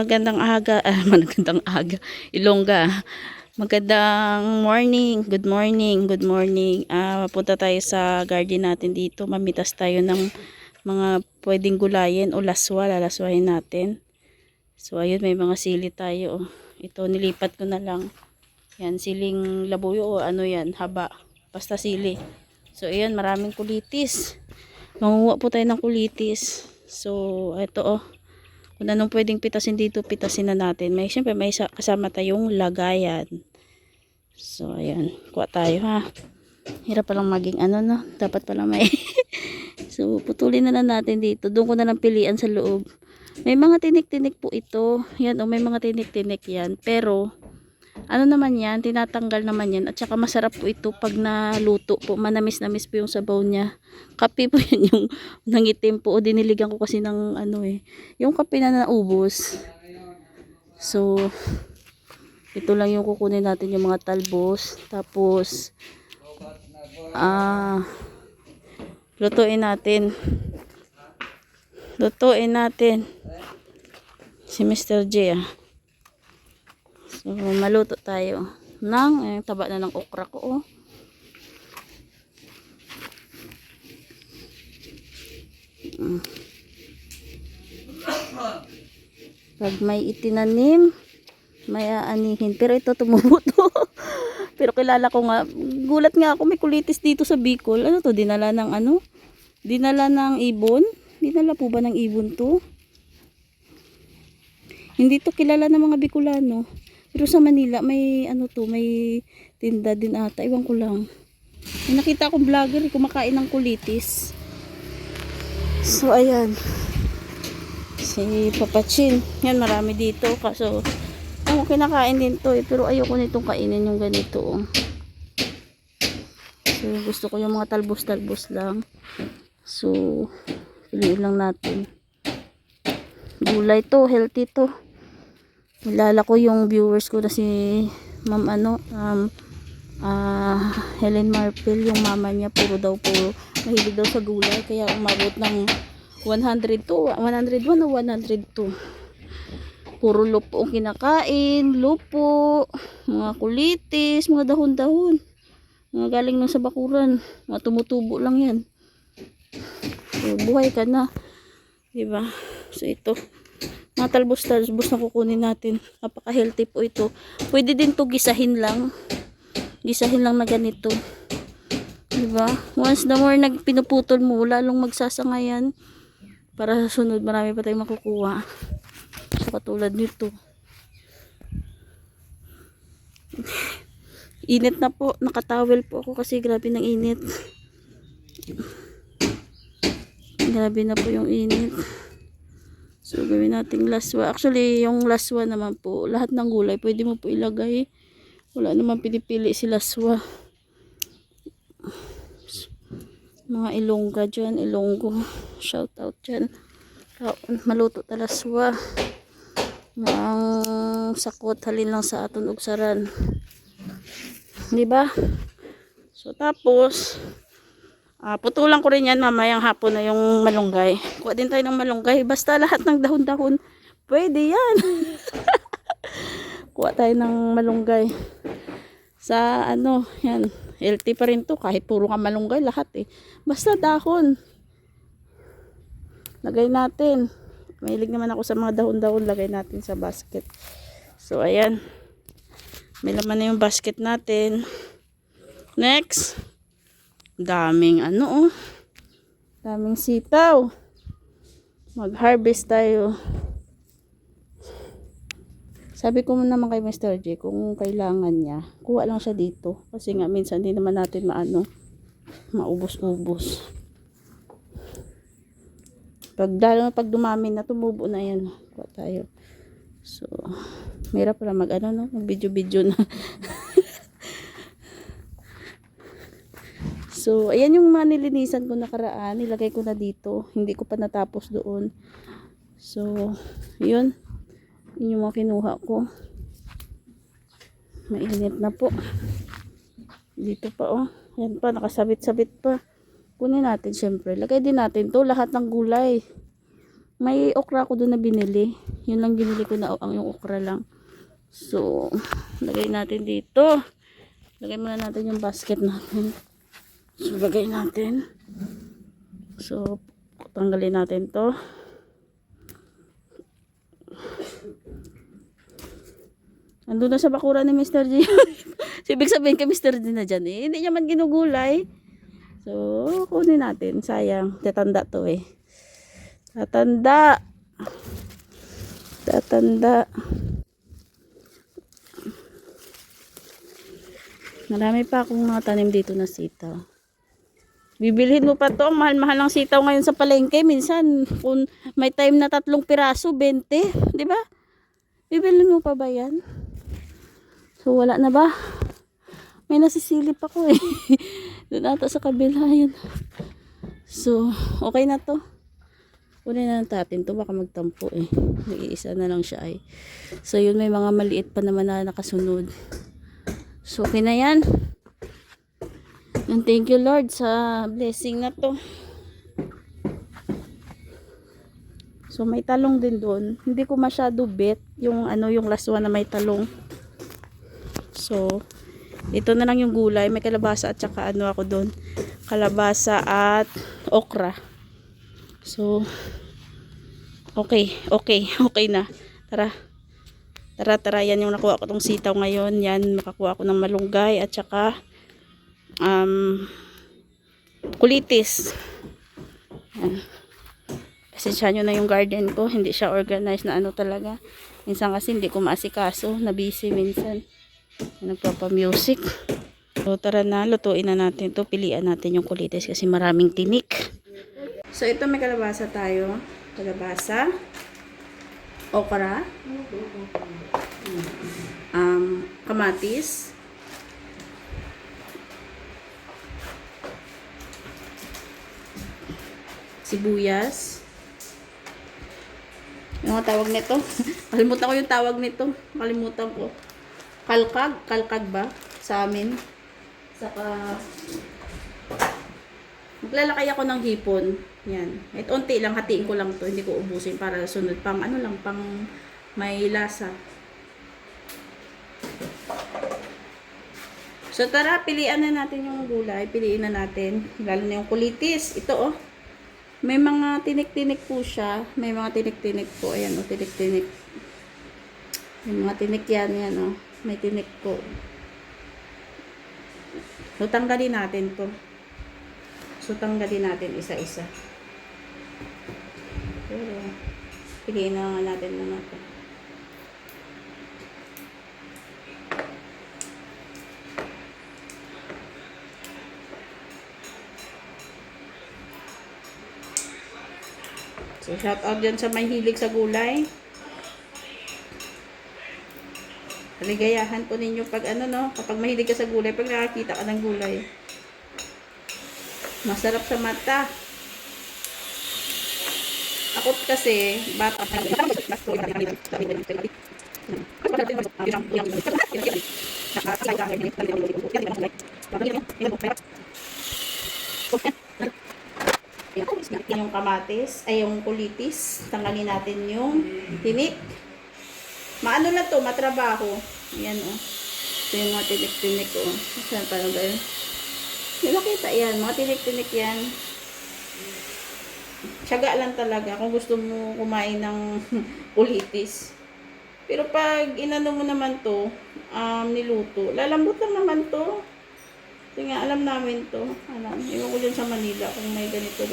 Magandang aga, magandang aga, Ilongga. Magandang morning, good morning, good morning. Punta tayo sa garden natin dito. Mamitas tayo ng mga pwedeng gulayin o laswa, lalaswahin natin. So ayun, may mga sili tayo. Ito nilipat ko na lang. Yan, siling labuyo o ano yan, haba. Basta sili. So ayun, maraming kulitis. Manguha po tayo ng kulitis. So ito kung anong pwedeng pitasin dito, pitasin na natin. Siyempre may kasama tayong lagayan. So ayan, kuha tayo ha. Hirap palang maging no. Dapat pala may so putulin na lang natin dito. Doon ko na lang pilian sa loob. May mga tinik-tinik po ito. Yan may mga tinik-tinik yan. Pero naman yan, tinatanggal naman yan. At saka masarap po ito pag naluto po. Manamis-namis po yung sabaw niya. Kape po yan yung nangitim po. O diniligan ko kasi ng yung kape na naubos. So ito lang yung kukunin natin, yung mga talbos. Tapos lutuin natin si Mr. J. So maluto tayo ng taba na ng okra ko. Pag may itinanim, may aanihin. Pero ito tumubo to. Pero kilala ko nga, gulat nga ako, may kulitis dito sa Bicol. Ano to, dinala ng dinala ng ibon? Dinala po ba ng ibon to? Hindi to kilala ng mga Bicolano. Pero sa Manila may may tinda din ata, iwan ko lang. May nakita akong vlogger kumakain ng kulitis. So ayan, si Papachin, yan marami dito. Kaso kinakain din to pero ayoko nitong kainin yung ganito. So gusto ko yung mga talbos-talbos lang. So piliin lang natin. Gulay to, healthy to. Kilala ko yung viewers ko na si Ma'am Helen Marpel, yung mama niya puro mahilig daw sa gulay, kaya umabot ng 101 o 102. Puro lupo ang kinakain, lupo, mga kulitis, mga dahon-dahon, mga galing nang sa bakuran, mga tumutubo lang yan. So, buhay ka na, diba? So ito, mga talbos-talbos na kukunin natin. Napaka healthy po ito. Pwede din to gisahin lang na ganito, diba? Once the more pinuputol mo, lalong magsasangayan. Para sa sunod marami pa tayong makukuha. So katulad nito, init na po, nakatawel po ako kasi grabe ng init. Grabe na po yung init. So gawin nating laswa. Actually yung laswa naman po, lahat ng gulay pwede mo po ilagay. Wala naman pinipili si laswa. Mga Ilongga dyan, Ilonggo, shout out dyan. Maluto ta laswa. Ang sakot halin lang sa aton ugsaran, diba? So tapos putulan ko rin yan mamayang hapon na yung malunggay. Kuha din tayo ng malunggay, basta lahat ng dahon-dahon pwede yan. Kuha tayo ng malunggay sa yan, healthy pa rin to kahit puro ka malunggay lahat basta dahon lagay natin. Mahilig naman ako sa mga dahon-dahon, lagay natin sa basket. So ayan, may laman na yung basket natin. Next, daming daming sitaw. Mag-harvest tayo. Sabi ko naman kay Mr. J kung kailangan niya, kuha lang siya dito. Kasi nga minsan hindi naman natin maubos-ubos. Pag dumami na, tumubo na yan. Kuha tayo. So, mayroon pala mag-video na. So, ayan yung mga nilinisan ko nakaraan. Nilagay ko na dito. Hindi ko pa natapos doon. So, yun. Yun yung mga kinuha ko. Mainit na po. Dito pa yan pa, nakasabit-sabit pa. Kunin natin syempre. Lagay din natin to lahat ng gulay. May okra ko doon na binili. Yun lang binili ko na ang yung okra lang. So, lagay natin dito. Lagay muna natin yung basket natin. So, lagay natin. So, tanggalin natin to. Andun na sa bakura ni Mr. G. So, ibig sabihin kay Mr. G na dyan eh. Hindi niya man ginugulay. So, kunin natin. Sayang. Tatanda to eh. Tatanda. Tatanda. Marami pa akong mga tanim dito na sitaw. Bibilhin mo pa to. Ang mahal-mahal ng sitaw ngayon sa palengke. Minsan, kung may time na 3 piraso, 20. Di ba? Bibilhin mo pa ba yan? So, wala na ba? May nasisilip ako eh. Doon ata sa kabila yun. So, okay na to. Kunin na natin to. Baka magtampo eh. Nag-iisa na lang siya ay. So, yun may mga maliit pa naman na nakasunod. So, okay na yan. And thank you Lord sa blessing na to. So, may talong din doon. Hindi ko masyado bet yung yung last one na may talong. So, ito na lang yung gulay. May kalabasa at saka ako doon. Kalabasa at okra. So, okay na. Tara, yan yung nakuha ko tong sitaw ngayon. Yan, makakuha ko ng malunggay at saka kulitis. Yan. Pasensya nyo na yung garden ko. Hindi siya organized na talaga. Minsan kasi hindi ko maasikaso. Na busy minsan. Nagpapa-music. So, tara na. Lutuin na natin to. Pilian natin yung kulitis kasi maraming tinik. So, ito may kalabasa tayo. Kalabasa. Okra. Kamatis. Sibuyas. Yung mga tawag nito. Kalimutan ko yung tawag nito. Kalimutan ko. Kalkag ba? Sa amin. Saka maglalakay ako ng hipon. Yan. Ito unti lang, hatiin ko lang to. Hindi ko ubusin para sunod. Pang pang may lasa. So tara, pilian na natin yung gulay. Piliin na natin. Lalo na yung kulitis. Ito may mga tinik-tinik po siya. May mga tinik-tinik po. Ayan tinik-tinik. May mga tinik yan may tinik po. So tanggalin natin to. So tanggalin natin isa-isa. Pero piliin na natin muna to. So, shout out dyan sa may hilig sa gulay. Kaligayahan po ninyo pag kapag mahilig ka sa gulay, pag nakakita ka ng gulay. Masarap sa mata. Ako kasi, bata pa. Yung kamatis, ay yung kulitis. Tanggalin natin yung tinik. Maano na to, matrabaho. Ayan ito yung mga tinik-tinik Saan paano gano'n? Hindi nakita yan, mga tinik-tinik yan. Tiyaga lang talaga kung gusto mo kumain ng kulitis. Pero pag inano mo naman to, niluto, lalambot lang naman to. Kasi nga, alam namin to. Iwan ko dyan sa Manila kung may ganito.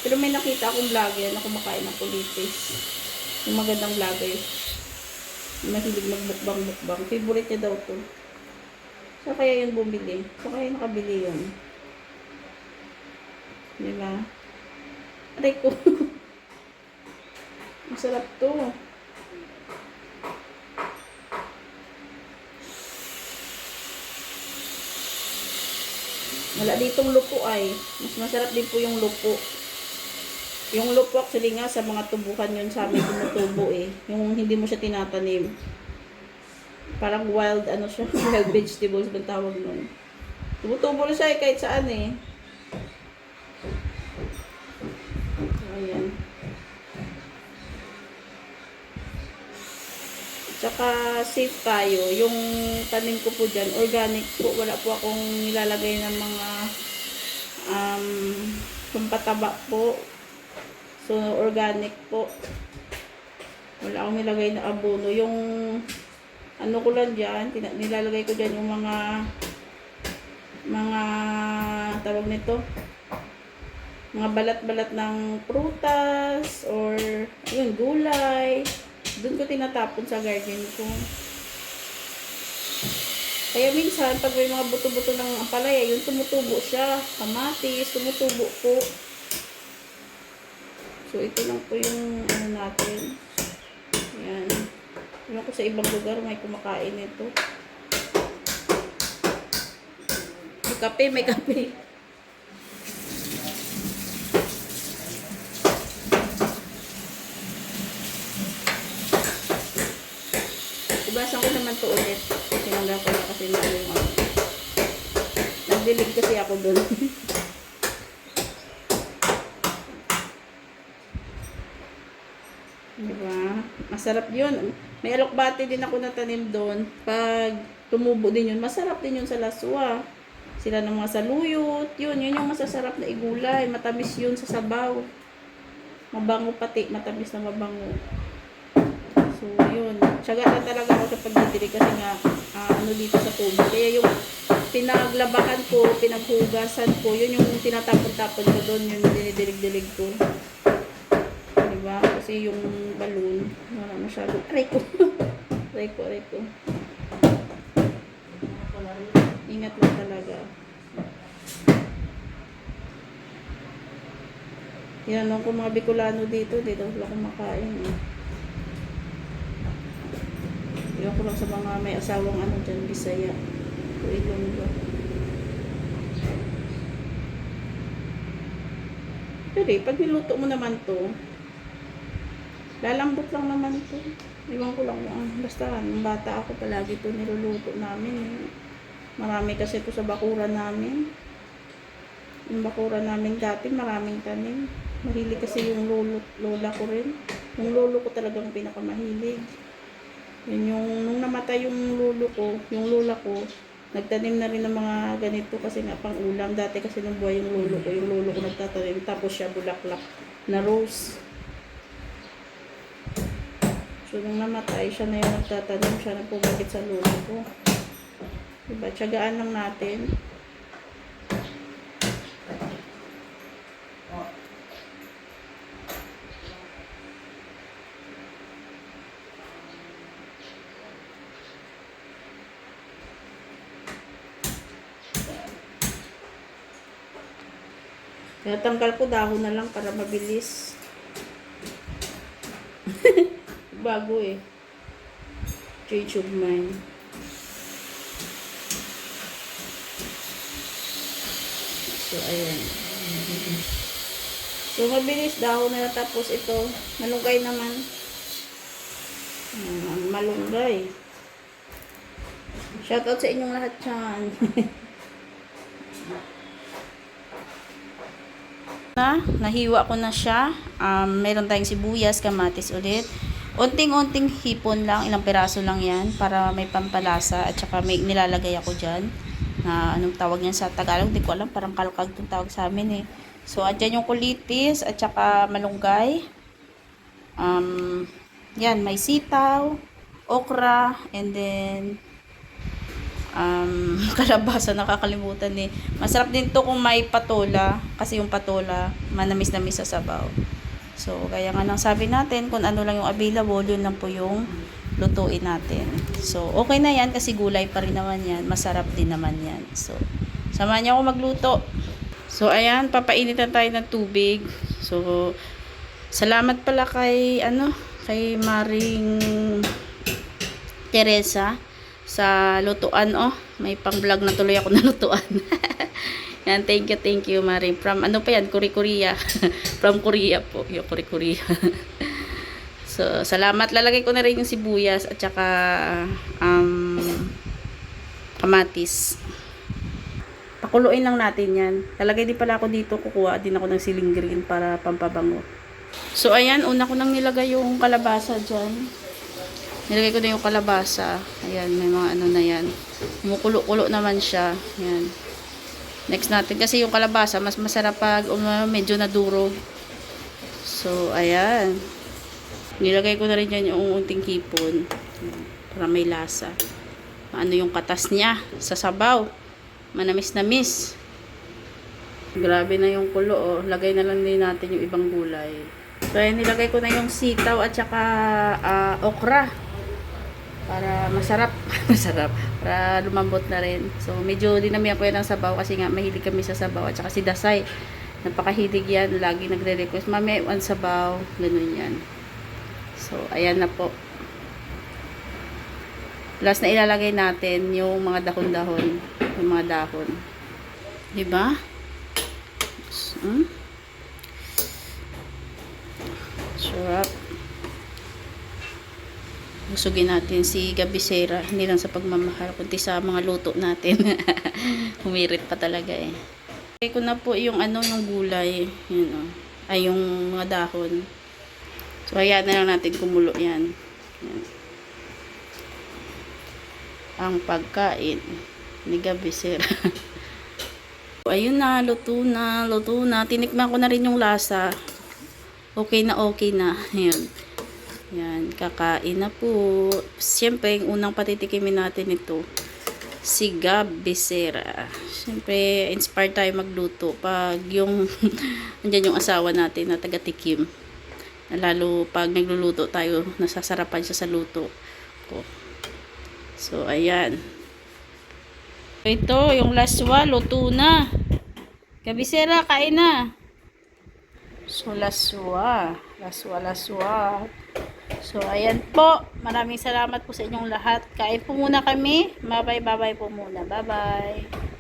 Pero may nakita akong vlogger na kumakain ng kulitis. Yung magandang vlogger. Mahilig magbukbang. Favorite niya daw to. So, kaya yun bumili. So, kaya nakabili yun. Diba? Aray ko. Masarap to. Wala ditong lupo ay. Mas masarap din po yung lupo. Yung lupo actually nga sa mga tubuhan yun sa amin tumutubo eh. Yung hindi mo siya tinatanim. Parang wild siya. Wild vegetables bang tawag nun. Tumutubo na siya kahit saan eh. Ayan. Tsaka safe tayo. Yung tanim ko po dyan, organic po. Wala po akong nilalagay ng mga pampataba po. So, organic po. Wala akong nilagay na abono. Yung ano ko lang dyan, nilalagay ko dyan yung mga tawag nito, mga balat-balat ng prutas or yun, gulay. Doon ko tinatapon sa garden ko. Kaya minsan, pag may mga buto-buto ng ampalaya, yun tumutubo siya. Kamatis, tumutubo po. So, ito lang po yung ano natin. Ayan. Alam ko sa ibang lugar may kumakain ito. May kape, may kape. Ubasan ko naman to ulit. Tinanggal ko na kasi na yung ano. Nagdilig kasi ako dun. Diba? Masarap yun. May alokbati din ako natanim doon. Pag tumubo din yun, masarap din yun sa laswa. Sila ng mga saluyot. Yun yung masasarap na igulay. Matamis yun sa sabaw. Mabango pati. Matamis na mabango. So, yun. Tiyaga na talaga ako sa pagdidilig kasi nga, ano dito sa tubig. Kaya yung pinaglabahan ko, pinaghugasan ko, yun yung tinatapon-tapon ko doon, yung dinidilig-dilig ko. Diba? Kasi yung balon, wala masyado. Aray ko. Aray ko. Ingat lang talaga. Yan lang kung mga Bicolano dito sila kumakain. Iwan ko lang sa mga may asawang ano dyan, Bisaya. O Ilonggo. Pero pag niluto mo naman to, lalambot lang naman to. Iwan ko lang basta, nung bata ako palagi to niluluto namin. Marami kasi to sa bakuran namin. Yung bakuran namin dati, maraming tanim. Mahilig kasi yung lola ko rin. Yung lolo ko talagang pinakamahilig. Yun yung, nung namatay yung lolo ko, yung lola ko, nagtanim na rin ng mga ganito kasi nga pang ulam. Dati kasi nung buhay yung lolo ko nagtatanim. Tapos siya bulaklak na rose. So, nung namatay, siya na yung nagtatanim. Siya na pumagit sa lolo ko. Diba? Tiyagaan lang natin. Natanggal ko dahon na lang para mabilis. Bago eh. YouTube mine. So, ayan. So, mabilis dahon na tapos ito. Malunggay naman. Malunggay. Shoutout sa inyong lahat dyan. Nahiwa ko na siya. Meron tayong sibuyas, kamatis ulit. Unting-unting hipon lang, ilang piraso lang yan para may pampalasa at saka may nilalagay ako dyan. Anong tawag yan sa Tagalog? Hindi ko alam, parang kalkag itong tawag sa amin eh. So, andyan yung kulitis at saka malunggay. Yan, may sitaw, okra, and then kalabasa, nakakalimutan eh. Masarap din to kung may patola kasi yung patola manamis-namis sa sabaw. So kaya nga nang sabi natin kung ano lang yung available, yun lang po yung lutuin natin. So okay na yan kasi gulay pa rin naman yan, masarap din naman yan. So samahan niyo ako magluto. So ayan, papainitan tayo ng tubig. So salamat pala kay kay Maring Teresa sa lutuan. May pang vlog na tuloy ako na lutuan. Yan, thank you Maring. From ano pa yan, Korea. From Korea po, yung Korea. So salamat. Lalagay ko na rin yung sibuyas at saka kamatis. Pakuluin lang natin yan. Lalagay din pala ako dito, kukuha din ako ng siling green para pampabango. So ayan, una ko nang nilagay yung kalabasa dyan. Nilagay ko na yung kalabasa. Ayan, may mga ano na yan. Kumukulo-kulo naman siya. Ayan. Next natin, kasi yung kalabasa, mas masarap pag medyo nadurog. So, ayan. Nilagay ko na rin dyan yung unting hipon. Para may lasa. Ano yung katas niya sa sabaw. Manamis-namis. Grabe na yung kulo, oh. Lagay na lang din natin yung ibang gulay. So, ayan, nilagay ko na yung sitaw at saka okra. Para masarap. Masarap. Para lumambot na rin. So, medyo dinamihan ko yan ng sabaw kasi nga mahilig kami sa sabaw. At saka si Dasay. Napakahilig yan. Lagi nagre-request. Mami, one sabaw. Ganun yan. So, ayan na po. Plus na ilalagay natin yung mga dahon-dahon. Yung mga dahon. Diba? Sarap. Busugin natin si Gabisera. Hindi lang sa pagmamahal, kundi sa mga luto natin. Humirit pa talaga eh. Okay ko na po yung yung gulay. Yun, oh. Ay, yung mga dahon. So, hayaan na lang natin kumulo yan. Yan. Ang pagkain ni Gabisera. Ayun na, luto na, luto na. Tinikman ko na rin yung lasa. Okay na, okay na. Ayan. Yan, kakain na po. Siyempre, yung unang patitikimin natin ito, si Gabisera. Siyempre, inspired tayo magluto. Pag yung, andyan yung asawa natin na taga-tikim. Lalo pag nagluluto tayo, nasasarapan siya sa luto ko. So, ayan. Ito, yung laswa, luto na. Gabisera, kain na. So, laswa. Laswa. So, ayan po. Maraming salamat po sa inyong lahat. Kain po muna kami. Bye-bye po muna. Bye-bye.